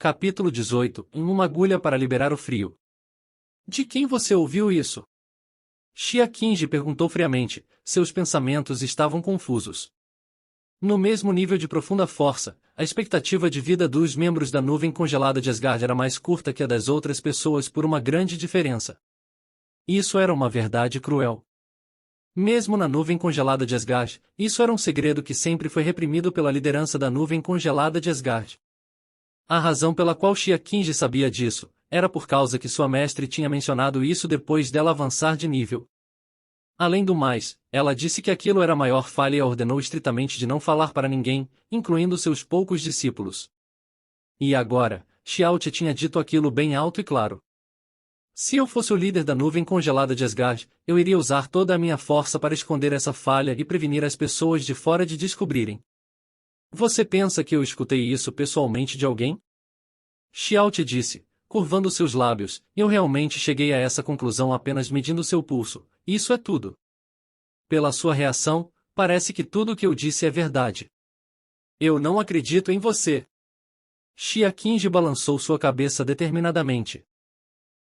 Capítulo 18. Uma agulha para liberar o frio. De quem você ouviu isso? Xia Qingji perguntou friamente. Seus pensamentos estavam confusos. No mesmo nível de profunda força, a expectativa de vida dos membros da nuvem congelada de Asgard era mais curta que a das outras pessoas por uma grande diferença. Isso era uma verdade cruel. Mesmo na nuvem congelada de Asgard, isso era um segredo que sempre foi reprimido pela liderança da nuvem congelada de Asgard. A razão pela qual Xia Qingji sabia disso, era por causa que sua mestre tinha mencionado isso depois dela avançar de nível. Além do mais, ela disse que aquilo era a maior falha e a ordenou estritamente de não falar para ninguém, incluindo seus poucos discípulos. E agora, Xiaote tinha dito aquilo bem alto e claro. Se eu fosse o líder da nuvem congelada de Asgard, eu iria usar toda a minha força para esconder essa falha e prevenir as pessoas de fora de descobrirem. Você pensa que eu escutei isso pessoalmente de alguém? Xiaote disse, curvando seus lábios, eu realmente cheguei a essa conclusão apenas medindo seu pulso, isso é tudo. Pela sua reação, parece que tudo o que eu disse é verdade. Eu não acredito em você. Xia Qingji balançou sua cabeça determinadamente.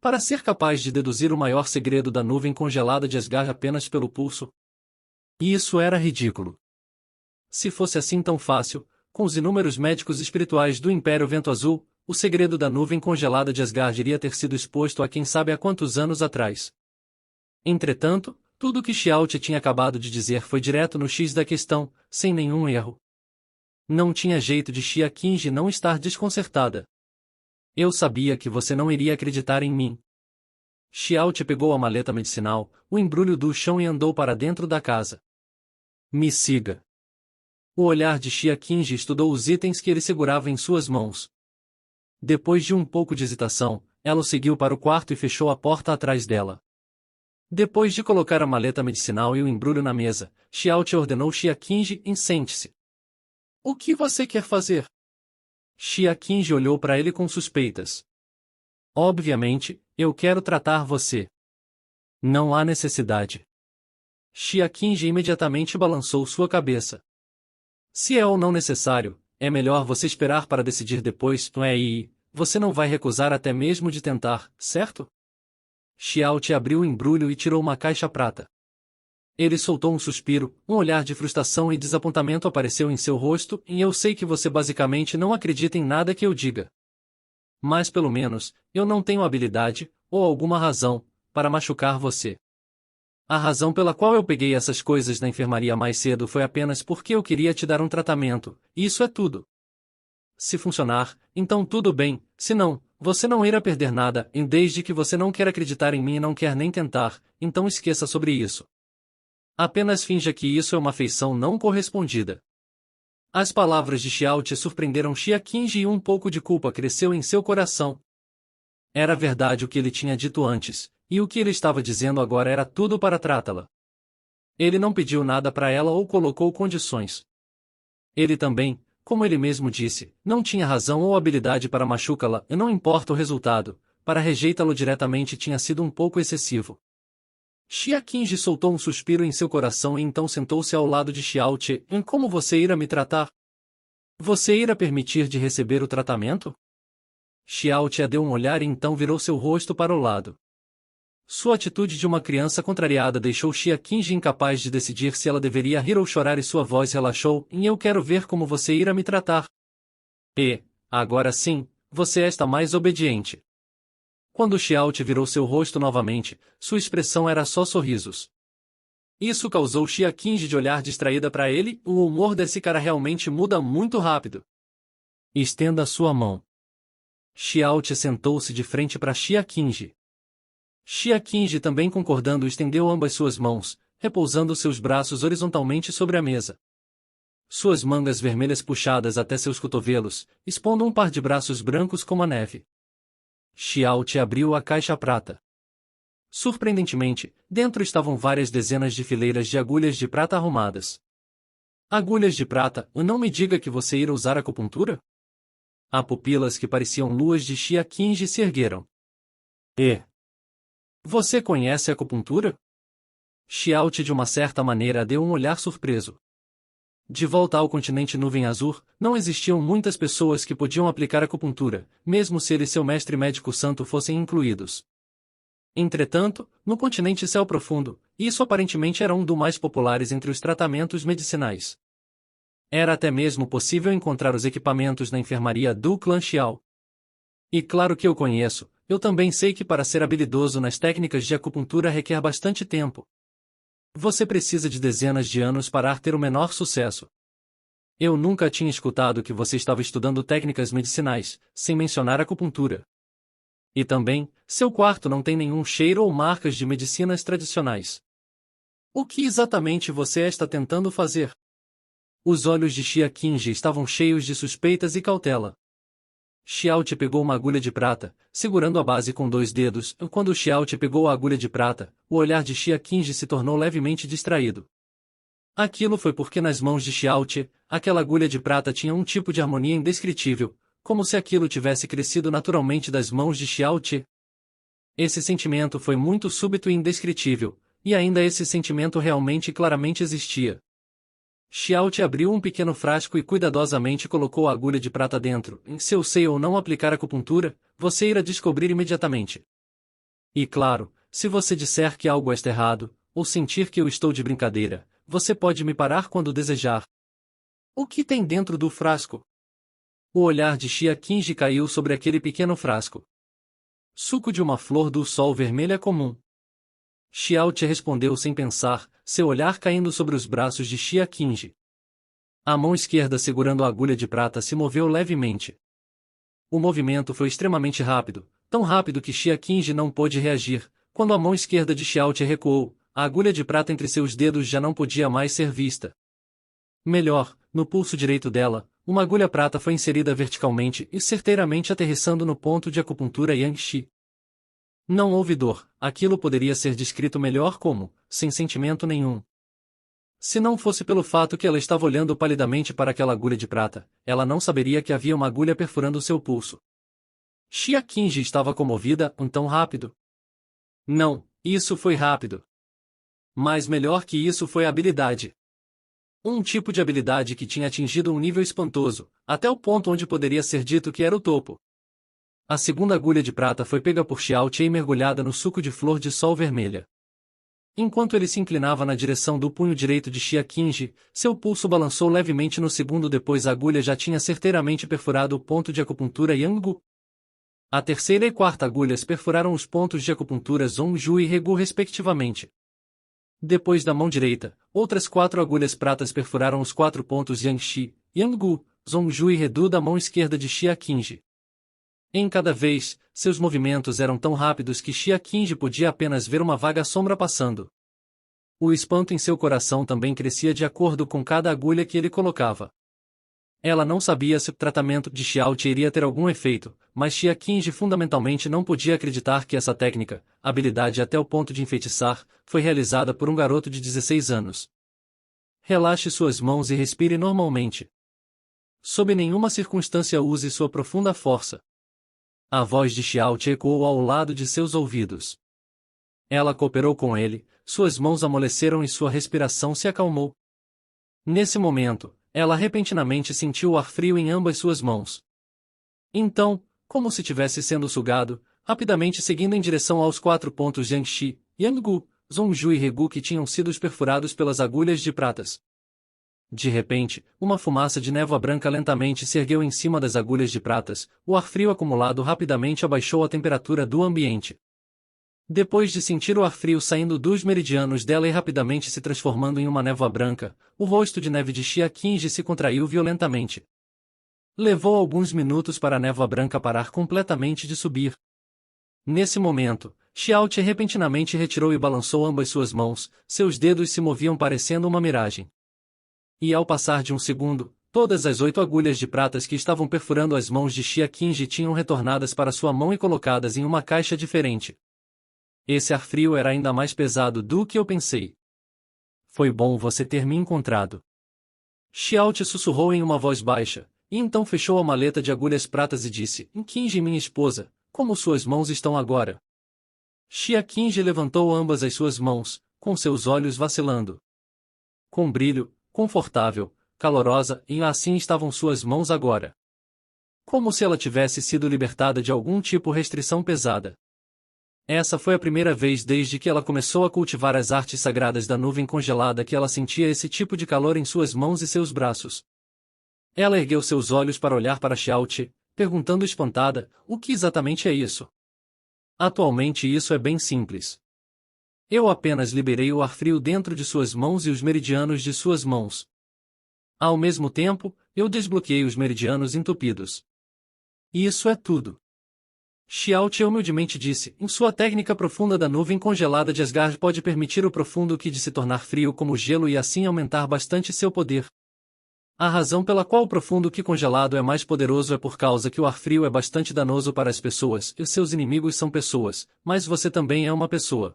Para ser capaz de deduzir o maior segredo da nuvem congelada de Asgard apenas pelo pulso? Isso era ridículo. Se fosse assim tão fácil, com os inúmeros médicos espirituais do Império Vento Azul, o segredo da nuvem congelada de Asgard iria ter sido exposto a quem sabe há quantos anos atrás. Entretanto, tudo o que Xiaote tinha acabado de dizer foi direto no X da questão, sem nenhum erro. Não tinha jeito de Xia Qingji não estar desconcertada. Eu sabia que você não iria acreditar em mim. Xiaote pegou a maleta medicinal, o embrulho do chão e andou para dentro da casa. Me siga. O olhar de Xia Qingji estudou os itens que ele segurava em suas mãos. Depois de um pouco de hesitação, ela o seguiu para o quarto e fechou a porta atrás dela. Depois de colocar a maleta medicinal e o embrulho na mesa, Xiaote ordenou Xia Qingji e sente-se. O que você quer fazer? Xia Qingji olhou para ele com suspeitas. Obviamente, eu quero tratar você. Não há necessidade. Xia Qingji imediatamente balançou sua cabeça. Se é ou não necessário, é melhor você esperar para decidir depois, não é? E você não vai recusar até mesmo de tentar, certo? Xiaote abriu o embrulho e tirou uma caixa prata. Ele soltou um suspiro, um olhar de frustração e desapontamento apareceu em seu rosto, e eu sei que você basicamente não acredita em nada que eu diga. Mas pelo menos, eu não tenho habilidade, ou alguma razão, para machucar você. A razão pela qual eu peguei essas coisas na enfermaria mais cedo foi apenas porque eu queria te dar um tratamento, e isso é tudo. Se funcionar, então tudo bem, se não, você não irá perder nada, e desde que você não quer acreditar em mim e não quer nem tentar, então esqueça sobre isso. Apenas finja que isso é uma afeição não correspondida. As palavras de Xiaote surpreenderam Xia Qingji e um pouco de culpa cresceu em seu coração. Era verdade o que ele tinha dito antes, e o que ele estava dizendo agora era tudo para tratá-la. Ele não pediu nada para ela ou colocou condições. Ele também, como ele mesmo disse, não tinha razão ou habilidade para machucá-la, e não importa o resultado, para rejeitá-lo diretamente tinha sido um pouco excessivo. Xia Qingji soltou um suspiro em seu coração e então sentou-se ao lado de Xiaote. Como você irá me tratar? Você irá permitir de receber o tratamento? Xiaote deu um olhar e então virou seu rosto para o lado. Sua atitude de uma criança contrariada deixou Xia Qingji incapaz de decidir se ela deveria rir ou chorar e sua voz relaxou. Eu quero ver como você irá me tratar. E, agora sim, você está mais obediente. Quando Xiaote virou seu rosto novamente, sua expressão era só sorrisos. Isso causou Xia Qingji de olhar distraída para ele. O humor desse cara realmente muda muito rápido. Estenda sua mão. Xiaote sentou-se de frente para Xia Qingji. Xia Qingji também concordando estendeu ambas suas mãos, repousando seus braços horizontalmente sobre a mesa. Suas mangas vermelhas puxadas até seus cotovelos, expondo um par de braços brancos como a neve. Xiaote abriu a caixa prata. Surpreendentemente, dentro estavam várias dezenas de fileiras de agulhas de prata arrumadas. Agulhas de prata, não me diga que você irá usar acupuntura? As pupilas que pareciam luas de Xia Qingji se ergueram. Você conhece a acupuntura? Xiaote de uma certa maneira deu um olhar surpreso. De volta ao continente Nuvem Azul, não existiam muitas pessoas que podiam aplicar acupuntura, mesmo se ele e seu mestre médico santo fossem incluídos. Entretanto, no continente Céu Profundo, isso aparentemente era um dos mais populares entre os tratamentos medicinais. Era até mesmo possível encontrar os equipamentos na enfermaria do clã Xiao. E claro que eu também sei que para ser habilidoso nas técnicas de acupuntura requer bastante tempo. Você precisa de dezenas de anos para ter o menor sucesso. Eu nunca tinha escutado que você estava estudando técnicas medicinais, sem mencionar acupuntura. E também, seu quarto não tem nenhum cheiro ou marcas de medicinas tradicionais. O que exatamente você está tentando fazer? Os olhos de Xia Qingji estavam cheios de suspeitas e cautela. Xiao Te pegou uma agulha de prata, segurando a base com 2 dedos. Quando Xiao Te pegou a agulha de prata, o olhar de Xia Qingji se tornou levemente distraído. Aquilo foi porque nas mãos de Xiao Te, aquela agulha de prata tinha um tipo de harmonia indescritível, como se aquilo tivesse crescido naturalmente das mãos de Xiao Te. Esse sentimento foi muito súbito e indescritível, e ainda esse sentimento realmente e claramente existia. Xiao Te abriu um pequeno frasco e cuidadosamente colocou a agulha de prata dentro. Se eu sei ou não aplicar acupuntura, você irá descobrir imediatamente. E claro, se você disser que algo está errado, ou sentir que eu estou de brincadeira, você pode me parar quando desejar. O que tem dentro do frasco? O olhar de Xia Qingji caiu sobre aquele pequeno frasco. Suco de uma flor do sol vermelha comum. Xiao Te respondeu sem pensar, seu olhar caindo sobre os braços de Xia Qingji. A mão esquerda segurando a agulha de prata se moveu levemente. O movimento foi extremamente rápido, tão rápido que Xia Qingji não pôde reagir. Quando a mão esquerda de Xiao Te recuou, a agulha de prata entre seus dedos já não podia mais ser vista. Melhor, no pulso direito dela, uma agulha prata foi inserida verticalmente e certeiramente aterrissando no ponto de acupuntura Yangshi. Não houve dor, aquilo poderia ser descrito melhor como, sem sentimento nenhum. Se não fosse pelo fato que ela estava olhando palidamente para aquela agulha de prata, ela não saberia que havia uma agulha perfurando seu pulso. Xia Qingji estava comovida, tão rápido. Não, isso foi rápido. Mas melhor que isso foi a habilidade. Um tipo de habilidade que tinha atingido um nível espantoso, até o ponto onde poderia ser dito que era o topo. A segunda agulha de prata foi pega por Xiao Te e mergulhada no suco de flor de sol vermelha. Enquanto ele se inclinava na direção do punho direito de Xia Qingji, seu pulso balançou levemente no segundo depois a agulha já tinha certeiramente perfurado o ponto de acupuntura Yanggu. A terceira e quarta agulhas perfuraram os pontos de acupuntura Zhongzhu e Regu respectivamente. Depois da mão direita, outras 4 agulhas pratas perfuraram os 4 pontos Yangshi, Yanggu, Zhongzhu e Redu da mão esquerda de Xia Qingji. Em cada vez, seus movimentos eram tão rápidos que Xia Qingji podia apenas ver uma vaga sombra passando. O espanto em seu coração também crescia de acordo com cada agulha que ele colocava. Ela não sabia se o tratamento de Xiao Te iria ter algum efeito, mas Xia Qingji fundamentalmente não podia acreditar que essa técnica, habilidade até o ponto de enfeitiçar, foi realizada por um garoto de 16 anos. Relaxe suas mãos e respire normalmente. Sob nenhuma circunstância use sua profunda força. A voz de Xiao Te ecoou ao lado de seus ouvidos. Ela cooperou com ele, suas mãos amoleceram e sua respiração se acalmou. Nesse momento, ela repentinamente sentiu o ar frio em ambas suas mãos. Então, como se tivesse sendo sugado, rapidamente seguindo em direção aos 4 pontos Yangshi, Yanggu, Zhongzhu e Regu que tinham sido perfurados pelas agulhas de pratas. De repente, uma fumaça de névoa branca lentamente se ergueu em cima das agulhas de pratas, o ar frio acumulado rapidamente abaixou a temperatura do ambiente. Depois de sentir o ar frio saindo dos meridianos dela e rapidamente se transformando em uma névoa branca, o rosto de neve de Xia Qingji se contraiu violentamente. Levou alguns minutos para a névoa branca parar completamente de subir. Nesse momento, Xiao Te repentinamente retirou e balançou ambas suas mãos, seus dedos se moviam parecendo uma miragem. E ao passar de um segundo, todas as 8 agulhas de pratas que estavam perfurando as mãos de Xia Qingji tinham retornadas para sua mão e colocadas em uma caixa diferente. Esse ar frio era ainda mais pesado do que eu pensei. Foi bom você ter me encontrado. Xiao Te sussurrou em uma voz baixa, e então fechou a maleta de agulhas pratas e disse, Qingji minha esposa, como suas mãos estão agora? Xia Qingji levantou ambas as suas mãos, com seus olhos vacilando. Com brilho, confortável, calorosa, e assim estavam suas mãos agora. Como se ela tivesse sido libertada de algum tipo de restrição pesada. Essa foi a primeira vez desde que ela começou a cultivar as artes sagradas da nuvem congelada que ela sentia esse tipo de calor em suas mãos e seus braços. Ela ergueu seus olhos para olhar para Xiaoqi, perguntando espantada, o que exatamente é isso? Atualmente isso é bem simples. Eu apenas liberei o ar frio dentro de suas mãos e os meridianos de suas mãos. Ao mesmo tempo, eu desbloqueei os meridianos entupidos. E isso é tudo. Xiaoqi humildemente disse, em sua técnica profunda da nuvem congelada de Asgard pode permitir o profundo Ki de se tornar frio como gelo e assim aumentar bastante seu poder. A razão pela qual o profundo Ki congelado é mais poderoso é por causa que o ar frio é bastante danoso para as pessoas e seus inimigos são pessoas, mas você também é uma pessoa.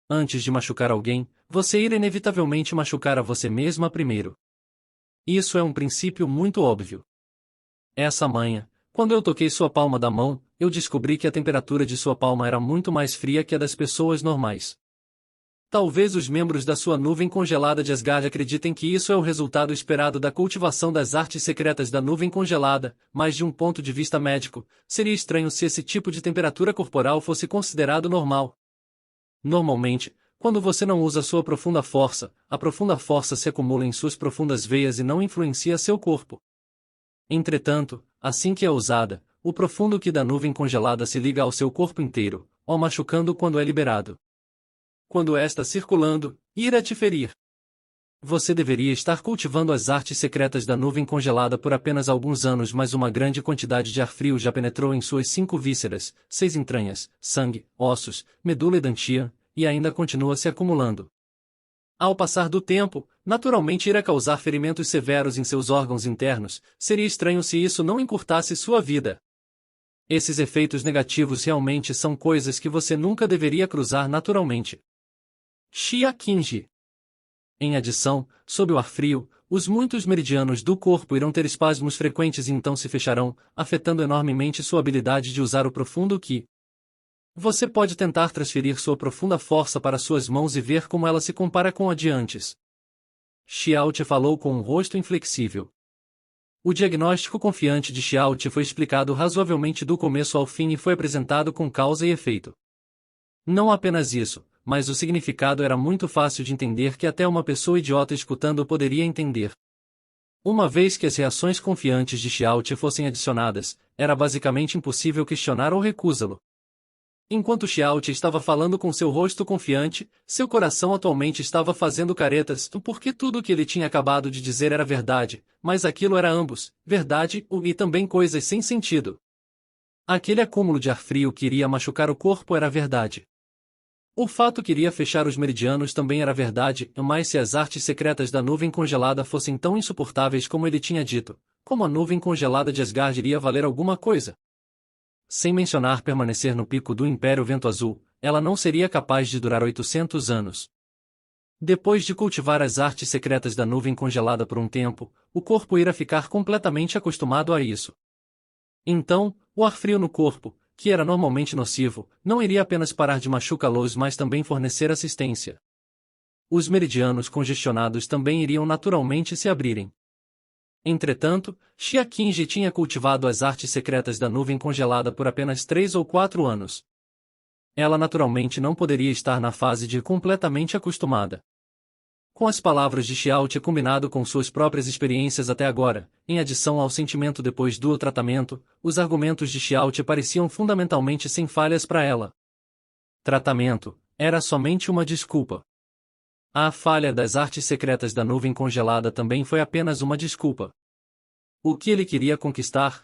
Antes de machucar alguém, você irá inevitavelmente machucar a você mesma primeiro. Isso é um princípio muito óbvio. Essa manhã, quando eu toquei sua palma da mão, eu descobri que a temperatura de sua palma era muito mais fria que a das pessoas normais. Talvez os membros da sua nuvem congelada de Asgard acreditem que isso é o resultado esperado da cultivação das artes secretas da nuvem congelada, mas de um ponto de vista médico, seria estranho se esse tipo de temperatura corporal fosse considerado normal. Normalmente, quando você não usa sua profunda força, a profunda força se acumula em suas profundas veias e não influencia seu corpo. Entretanto, assim que é usada, o profundo Ki da nuvem congelada se liga ao seu corpo inteiro, o machucando quando é liberado. Quando está circulando, irá te ferir. Você deveria estar cultivando as artes secretas da nuvem congelada por apenas alguns anos, mas uma grande quantidade de ar frio já penetrou em suas 5 vísceras, 6 entranhas, sangue, ossos, medula e dantia, e ainda continua se acumulando. Ao passar do tempo, naturalmente irá causar ferimentos severos em seus órgãos internos, seria estranho se isso não encurtasse sua vida. Esses efeitos negativos realmente são coisas que você nunca deveria cruzar naturalmente. Xia Qingji. Em adição, sob o ar frio, os muitos meridianos do corpo irão ter espasmos frequentes e então se fecharão, afetando enormemente sua habilidade de usar o profundo Ki. Você pode tentar transferir sua profunda força para suas mãos e ver como ela se compara com a de antes. Xiaoqi falou com um rosto inflexível. O diagnóstico confiante de Xiaoqi foi explicado razoavelmente do começo ao fim e foi apresentado com causa e efeito. Não apenas isso, mas o significado era muito fácil de entender que até uma pessoa idiota escutando poderia entender. Uma vez que as reações confiantes de Xiaoqi fossem adicionadas, era basicamente impossível questionar ou recusá-lo. Enquanto Xiaoqi estava falando com seu rosto confiante, seu coração atualmente estava fazendo caretas, porque tudo o que ele tinha acabado de dizer era verdade, mas aquilo era ambos, verdade e também coisas sem sentido. Aquele acúmulo de ar frio que iria machucar o corpo era verdade. O fato que iria fechar os meridianos também era verdade, mas se as artes secretas da nuvem congelada fossem tão insuportáveis como ele tinha dito, como a nuvem congelada de Asgard iria valer alguma coisa? Sem mencionar permanecer no pico do Império Vento Azul, ela não seria capaz de durar 800 anos. Depois de cultivar as artes secretas da nuvem congelada por um tempo, o corpo irá ficar completamente acostumado a isso. Então, o ar frio no corpo, que era normalmente nocivo, não iria apenas parar de machucá-los mas também fornecer assistência. Os meridianos congestionados também iriam naturalmente se abrirem. Entretanto, Xia Qingji tinha cultivado as artes secretas da nuvem congelada por apenas 3 ou 4 anos. Ela naturalmente não poderia estar na fase de completamente acostumada. Com as palavras de Xiaoqi combinado com suas próprias experiências até agora, em adição ao sentimento depois do tratamento, os argumentos de Xiaoqi pareciam fundamentalmente sem falhas para ela. Tratamento era somente uma desculpa. A falha das artes secretas da nuvem congelada também foi apenas uma desculpa. O que ele queria conquistar,